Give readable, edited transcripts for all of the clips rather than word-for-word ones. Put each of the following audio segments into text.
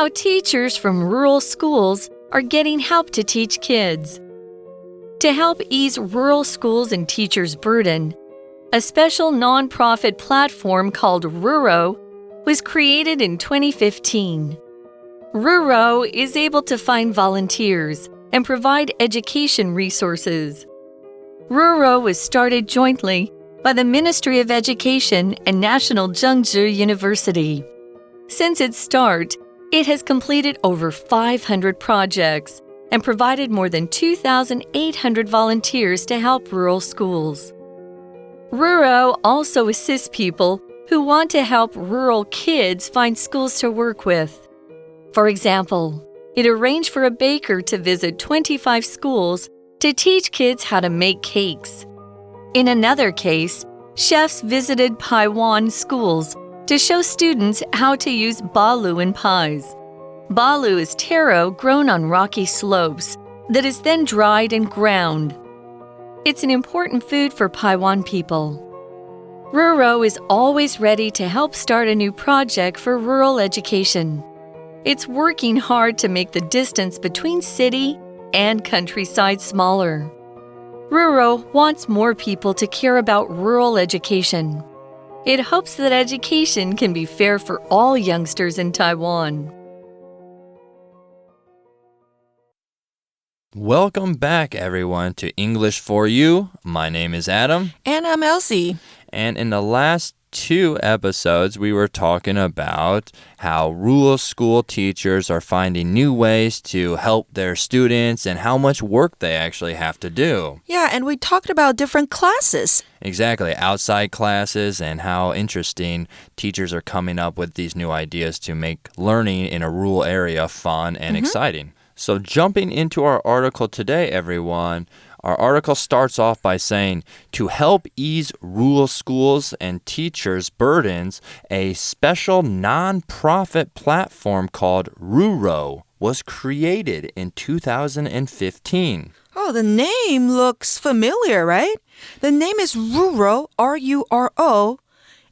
how teachers from rural schools are getting help to teach kids. To help ease rural schools and teachers' burden, a special nonprofit platform called Ruro was created in 2015. Ruro is able to find volunteers and provide education resources. Ruro was started jointly by the Ministry of Education and National Zhengzhi University. Since its start, it has completed over 500 projects and provided more than 2,800 volunteers to help rural schools. Ruro also assists people who want to help rural kids find schools to work with. For example, it arranged for a baker to visit 25 schools to teach kids how to make cakes. In another case, chefs visited Taiwan schools to show students how to use balu in pies. Balu is taro grown on rocky slopes that is then dried and ground. It's an important food for Taiwan people. Ruro is always ready to help start a new project for rural education. It's working hard to make the distance between city and countryside smaller. Ruro wants more people to care about rural education. It hopes that education can be fair for all youngsters in Taiwan. Welcome back, everyone, to English for You. My name is Adam. And I'm Elsie. And in the last 2 episodes, we were talking about how rural school teachers are finding new ways to help their students and how much work they actually have to do. Yeah, and we talked about different classes. Exactly, outside classes and how interesting teachers are coming up with these new ideas to make learning in a rural area fun and exciting. So jumping into our article today, everyone, our article starts off by saying, to help ease rural schools and teachers' burdens, a special nonprofit platform called Ruro was created in 2015. Oh, the name looks familiar, right? The name is Ruro, R-U-R-O,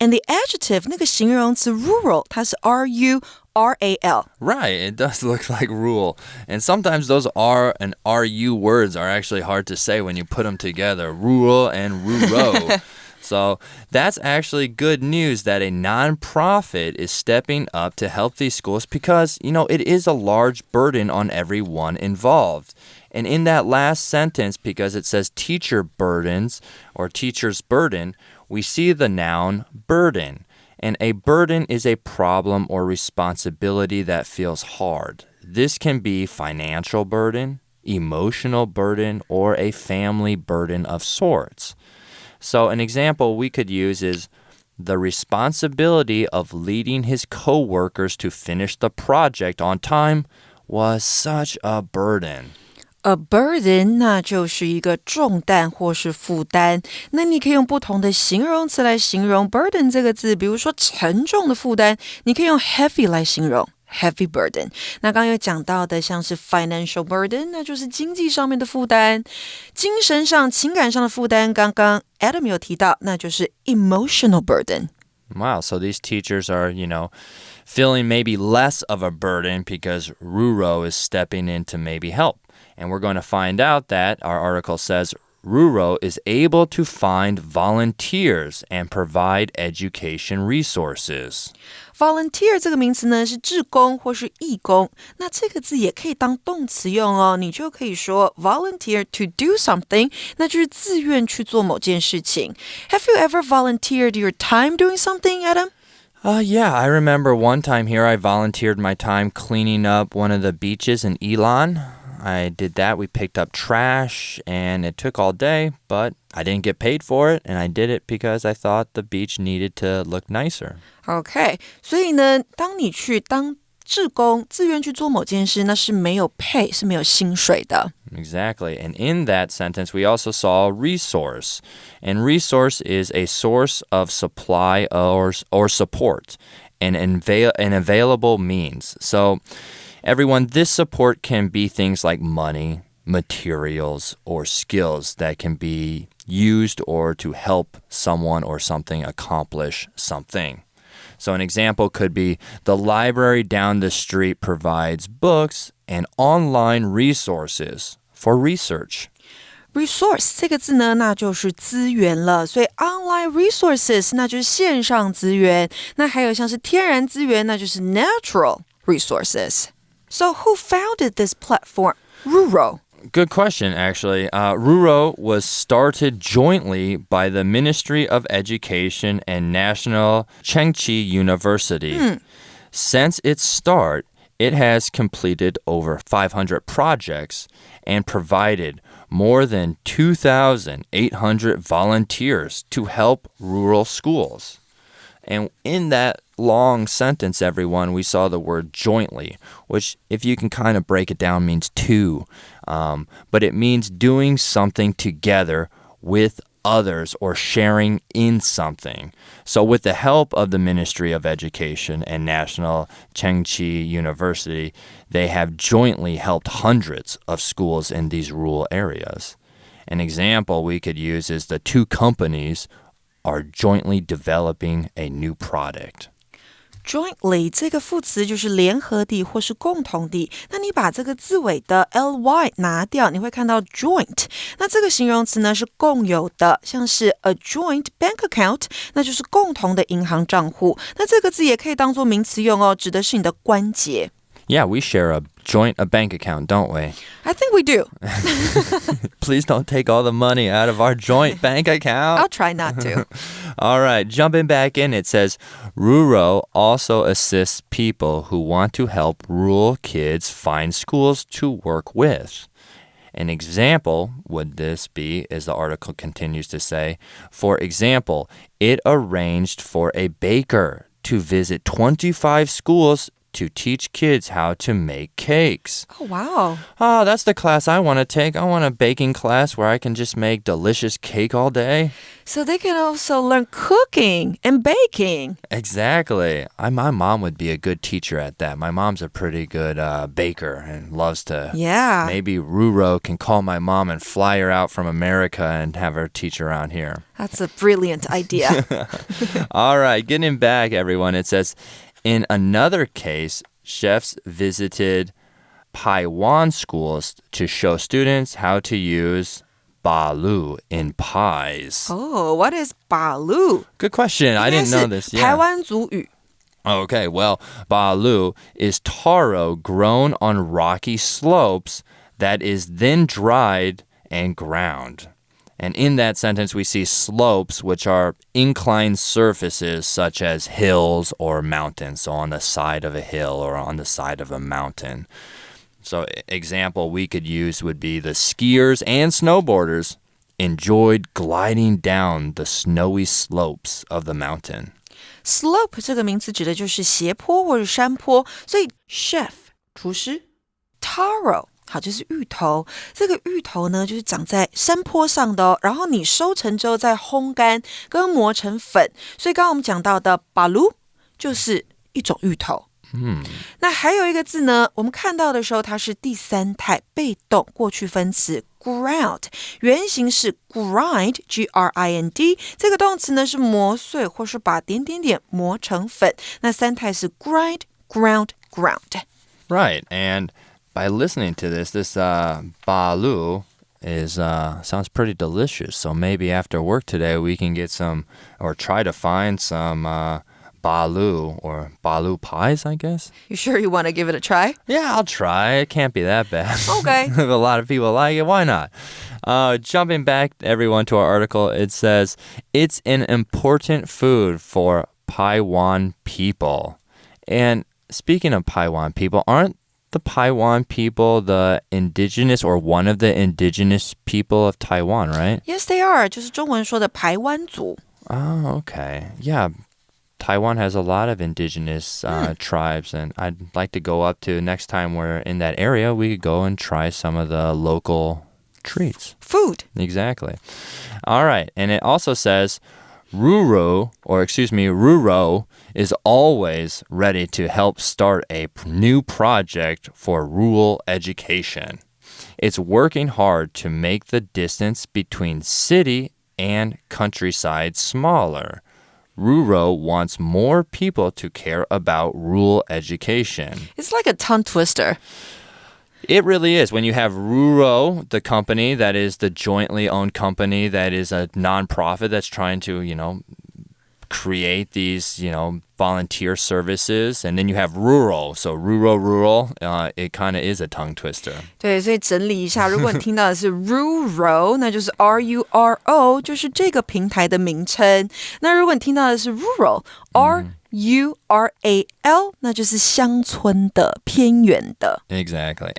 and the adjective, 那个形容词 rural, 它是 R-U-R-A-L. Right, it does look like rural. And sometimes those R and RU words are actually hard to say when you put them together. Rural and Ruro. So that's actually good news that a nonprofit is stepping up to help these schools because, it is a large burden on everyone involved. And in that last sentence, because it says teacher burdens or teacher's burden, we see the noun burden. And a burden is a problem or responsibility that feels hard. This can be financial burden, emotional burden, or a family burden of sorts. So an example we could use is the responsibility of leading his coworkers to finish the project on time was such a burden. A burden, 那就是一个重担或是负担。那你可以用不同的形容词来形容 burden 这个字，比如说沉重的负担，你可以用 heavy 来形容。Heavy burden. 那刚刚有讲到的像是 financial burden, 那就是经济上面的负担。精神上、情感上的负担，刚刚 Adam 有提到，那就是 emotional burden. Wow, so these teachers are, feeling maybe less of a burden because Ruro is stepping in to maybe help. And we're going to find out that our article says Ruro is able to find volunteers and provide education resources. Volunteer 这个名词呢是志工或是义工，那这个字也可以当动词用哦，你就可以说 volunteer to do something， 那就是自愿去做某件事情。Have you ever volunteered your time doing something, Adam? Yeah, I remember one time here I volunteered my time cleaning up one of the beaches in Elon. I did that. We picked up trash, and it took all day, but I didn't get paid for it, and I did it because I thought the beach needed to look nicer. Okay, 所以呢，当你去当志工，自愿去做某件事，那是没有 pay， 是没有薪水的。Exactly. And in that sentence, we also saw resource. And resource is a source of supply or support, an available means. So, everyone, this support can be things like money, materials, or skills that can be used or to help someone or something accomplish something. So an example could be the library down the street provides books and online resources for research.Resource 这个字呢，那就是资源了，所以 online resources 那就是线上资源，那还有像是天然资源，那就是 natural resources. So who founded this platform? Ruro. Good question, actually. Ruro was started jointly by the Ministry of Education and National Chengchi University. Since its start, it has completed over 500 projects and provided more than 2,800 volunteers to help rural schools. And in that long sentence, everyone, we saw the word jointly, which, if you can kind of break it down, means two. But it means doing something together with others or sharing in something. So with the help of the Ministry of Education and National Chengchi University, they have jointly helped hundreds of schools in these rural areas. An example we could use is the two companies are jointly developing a new product.Jointly 这个副词就是联合地或是共同地，那你把这个字尾的 ly 拿掉，你会看到 joint。那这个形容词呢是共有的，像是 a joint bank account， 那就是共同的银行账户。那这个字也可以当作名词用哦，指的是你的关节。Yeah, we share a bank account, don't we? I think we do. Please don't take all the money out of our joint bank account. I'll try not to. All right, jumping back in, it says, Ruro also assists people who want to help rural kids find schools to work with. An example would this be, as the article continues to say, for example, it arranged for a baker to visit 25 schools to teach kids how to make cakes. Oh, wow. Oh, that's the class I want to take. I want a baking class where I can just make delicious cake all day. So they can also learn cooking and baking. Exactly. My mom would be a good teacher at that. My mom's a pretty good baker and loves to. Yeah. Maybe Ruro can call my mom and fly her out from America and have her teach around here. That's a brilliant idea. All right, getting back, everyone. It says,In another case, chefs visited Taiwan schools to show students how to use balu in pies. Oh, what is balu? Good question. I didn't know this. 台湾族语。Okay, well, balu is taro grown on rocky slopes that is then dried and ground.And in that sentence, we see slopes, which are inclined surfaces such as hills or mountains. So on the side of a hill or on the side of a mountain. So example we could use would be the skiers and snowboarders enjoyed gliding down the snowy slopes of the mountain. Slope 这个名词指的就是斜坡或者山坡，所以 chef 厨师 taro好，就是芋头。这个芋头呢，就是长在山坡上的哦。然后你收成之后再烘干，跟磨成粉。所以刚刚我们讲到的 balu 就是一种芋头。那还有一个字呢，我们看到的时候，它是第三态被动过去分词 ground， 原型是 grind G-R-I-N-D， 这个动词呢是磨碎或是把点点点磨成粉。那三态是 grind, ground, ground. Right, and...By listening to this balu is sounds pretty delicious. So maybe after work today we can get some or try to find some balu or balu pies, I guess. You sure you want to give it a try? Yeah, I'll try. It can't be that bad. Okay. If a lot of people like it, why not? Jumping back, everyone, to our article, it says, it's an important food for Taiwan people. And speaking of Taiwan people, aren't the Taiwan people the indigenous or one of the indigenous people of Taiwan, right? Yes, they are. 就是中文说的排湾族。 Oh, okay. Yeah, Taiwan has a lot of indigenous tribes, and I'd like to go up to next time we're in that area, we could go and try some of the local treats. Food. Exactly. All right, and it also says Ruro is always ready to help start a new project for rural education. It's working hard to make the distance between city and countryside smaller. Ruro wants more people to care about rural education. It's like a tongue twister. It really is. When you have Ruro, the company that is the jointly owned company that is a nonprofit that's trying to, create these, volunteer services. And then you have rural. So rural, it kind of is a tongue twister. 对，所以整理一下，如果你听到的是 Ruro， 那就是 RURO， 就是这个平台的名称。那如果你听到的是 Rural，RURAL， 那就是乡村的、偏远的。Exactly.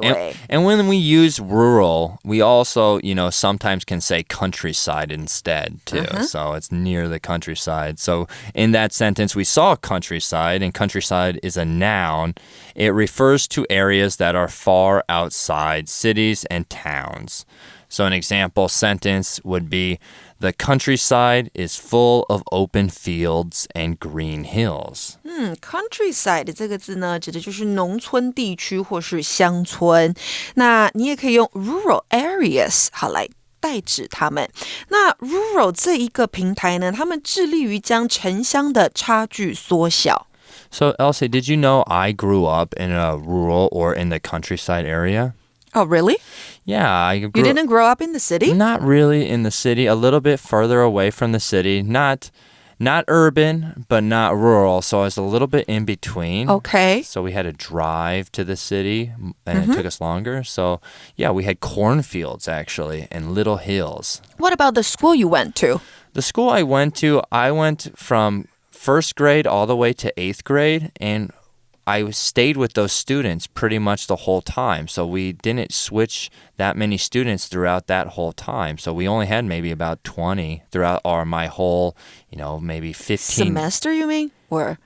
And when we use rural, we also, sometimes can say countryside instead, too. So it's near the countryside. So in that sentence, we saw countryside, and countryside is a noun. It refers to areas that are far outside cities and towns. So an example sentence would be, the countryside is full of open fields and green hills. Countryside 这个字呢，指的就是农村地区或是乡村。那你也可以用 rural areas 好来代指它们。那 Ruro 这一个平台呢，他们致力于将城乡的差距缩小。So Elsie, did you know I grew up in a rural or in the countryside area? Oh, really? Yeah. You didn't grow up in the city? Not really in the city. A little bit further away from the city. Not urban, but not rural. So it's a little bit in between. Okay. So we had to drive to the city, and it took us longer. So, yeah, we had cornfields, actually, and little hills. What about the school you went to? The school I went from first grade all the way to 8th grade, and I stayed with those students pretty much the whole time. So we didn't switch that many students throughout that whole time. So we only had maybe about 20 throughout my whole, maybe 15. Semester, you mean? Or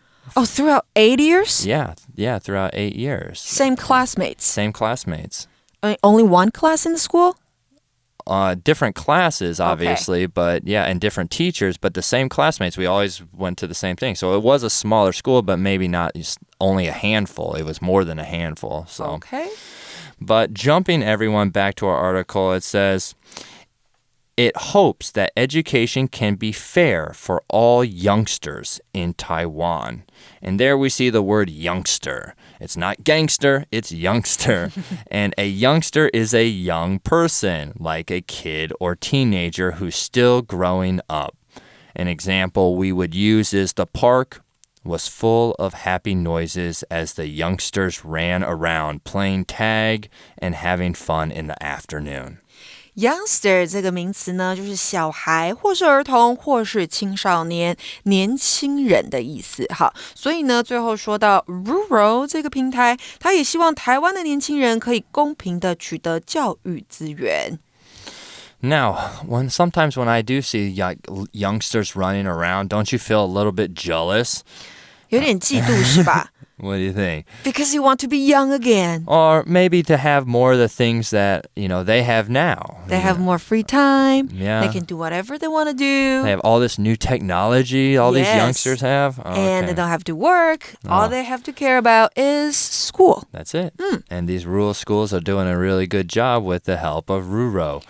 throughout 8 years? Yeah, throughout 8 years. Same classmates? Same classmates. Only one class in the school? Different classes, obviously, Okay. but yeah, and different teachers, but the same classmates. We always went to the same thing. So it was a smaller school, but maybe not just only a handful. It was more than a handful. So. Okay. But jumping everyone back to our article, it says, it hopes that education can be fair for all youngsters in Taiwan. And there we see the word youngster. It's not gangster, it's youngster. And a youngster is a young person, like a kid or teenager who's still growing up. An example we would use is the park was full of happy noises as the youngsters ran around playing tag and having fun in the afternoon. Youngster 这个名词呢，就是小孩或是儿童或是青少年、年轻人的意思。好，所以呢，最后说到 Ruro 这个平台，他也希望台湾的年轻人可以公平的取得教育资源。Now, sometimes when I do see youngsters running around, don't you feel a little bit jealous? 有点嫉妒是吧？ What do you think? Because you want to be young again. Or maybe to have more of the things that, they have now. They have more free time. Yeah. They can do whatever they want to do. They have all this new technology these youngsters have. Oh, and they don't have to work. All they have to care about is school. That's it. And these rural schools are doing a really good job with the help of Ruro.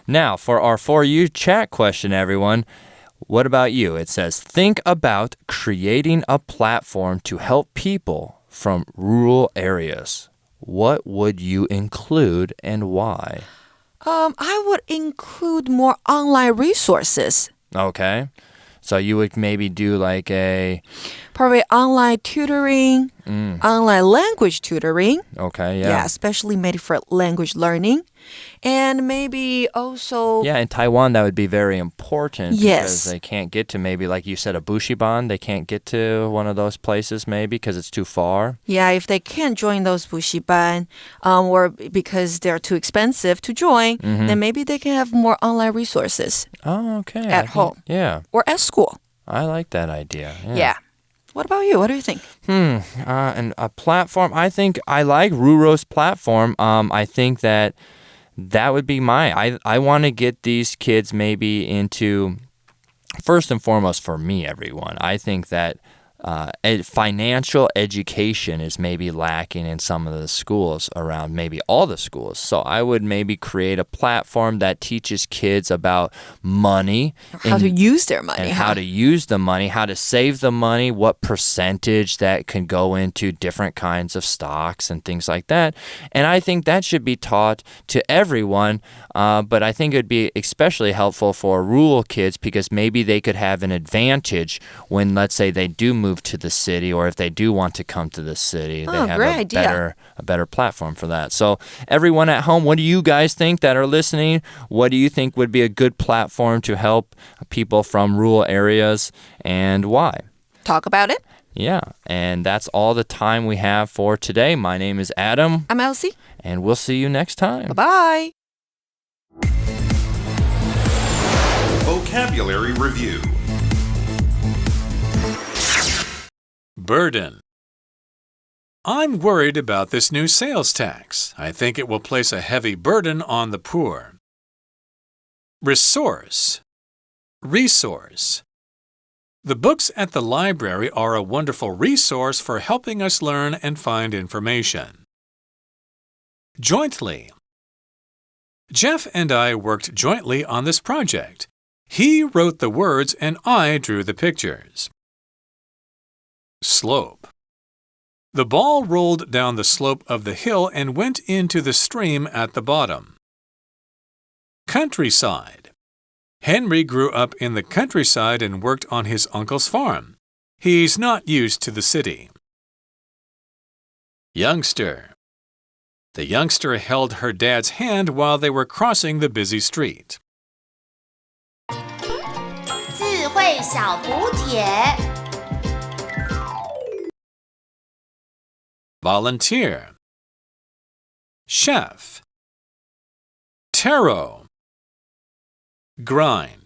Now, for our For You chat question, everyone, what about you? It says, think about creating a platform to help people from rural areas. What would you include and why? I would include more online resources. Okay. So you would maybe do like probably online tutoring, online language tutoring. Okay, yeah. Yeah, especially made for language learning. And maybe also... Yeah, in Taiwan, that would be very important. Yes. Because they can't get to maybe, like you said, a bushiban. They can't get to one of those places maybe because it's too far. Yeah, if they can't join those bushiban or because they're too expensive to join, then maybe they can have more online resources. Oh, okay. At home. Yeah. Or at school. I like that idea. Yeah. What about you? What do you think? And a platform, I think I like Ruro's platform. I think that would be mine. I want to get these kids maybe into, first and foremost for me, everyone, I think that financial education is maybe lacking in some of the schools around, maybe all the schools. So I would maybe create a platform that teaches kids about money. How to use their money. And how to use the money, how to save the money, what percentage that can go into different kinds of stocks and things like that. And I think that should be taught to everyone, but I think it would be especially helpful for rural kids because maybe they could have an advantage when, let's say, they do move to the city, or if they do want to come to the city, they have a better platform for that. So everyone at home, what do you guys think that are listening? What do you think would be a good platform to help people from rural areas, and why? Talk about it. Yeah, and that's all the time we have for today. My name is Adam. I'm Elsie. And we'll see you next time. Bye-bye. Vocabulary Review. Burden. I'm worried about this new sales tax. I think it will place a heavy burden on the poor. Resource. Resource. The books at the library are a wonderful resource for helping us learn and find information. Jointly. Jeff and I worked jointly on this project. He wrote the words and I drew the pictures. Slope. The ball rolled down the slope of the hill and went into the stream at the bottom. Countryside. Henry grew up in the countryside and worked on his uncle's farm. He's not used to the city. Youngster. The youngster held her dad's hand while they were crossing the busy street. 智慧小补帖 Volunteer. Chef. Taro. Grind.